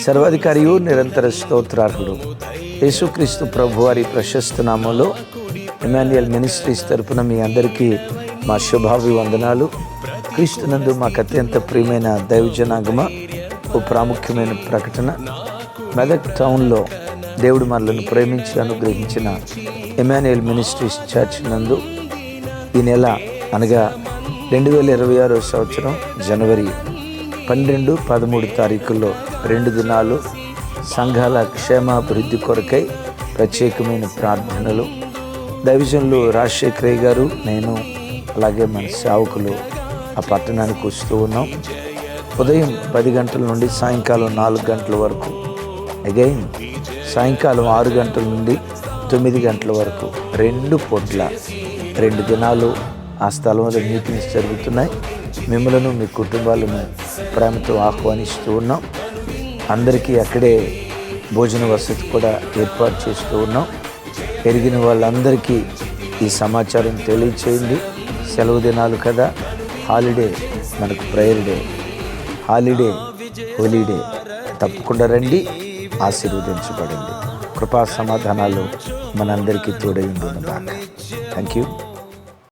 సర్వాధికారియు నిరంతర స్తోత్రార్హుడు యేసుక్రీస్తు ప్రభు వారి ప్రశస్త నామంలో ఇమాన్యుయల్ మినిస్ట్రీస్ తరపున మీ అందరికీ మా శుభాభివందనాలు. క్రీస్తునందు మాకు అత్యంత ప్రియమైన దైవజనాగమ ఓ ప్రాముఖ్యమైన ప్రకటన. మెదక్ టౌన్లో దేవుడు మనలను ప్రేమించి అనుగ్రహించిన ఇమాన్యుయల్ మినిస్ట్రీస్ చర్చ్ నందు ఈ నెల అనగా 2026 సంవత్సరం జనవరి 12, 13 తారీఖుల్లో 2 దినాలు సంఘాల క్షేమాభివృద్ధి కొరకై ప్రత్యేకమైన ప్రార్థనలు. దైవజనులు రాజశేఖరయ్య గారు, నేను, అలాగే మన సేవకులు ఆ పట్టణానికి వస్తూ ఉన్నాం. ఉదయం 10 గంటల నుండి సాయంకాలం 4 గంటల వరకు, అగైన్ సాయంకాలం 6 గంటల నుండి 9 గంటల వరకు 2 పూట్ల 2 దినాలు ఆ స్థలంలో మీటింగ్స్ జరుగుతున్నాయి. మిమ్మలను మీ కుటుంబాలను ప్రేమతో ఆహ్వానిస్తూ ఉన్నాం. అందరికీ అక్కడే భోజన వసతి కూడా ఏర్పాటు చేస్తూ ఉన్నాం. ఎరిగిన వాళ్ళందరికీ ఈ సమాచారం తెలియచేయండి. సెలవు దినాలు కదా, హాలిడే, మనకు ప్రేయర్ డే, హాలిడే, హోలీడే. తప్పకుండా రండి, ఆశీర్వదించబడండి. కృపా సమాధానాలు మనందరికీ తోడై ఉండును గాక. Thank you.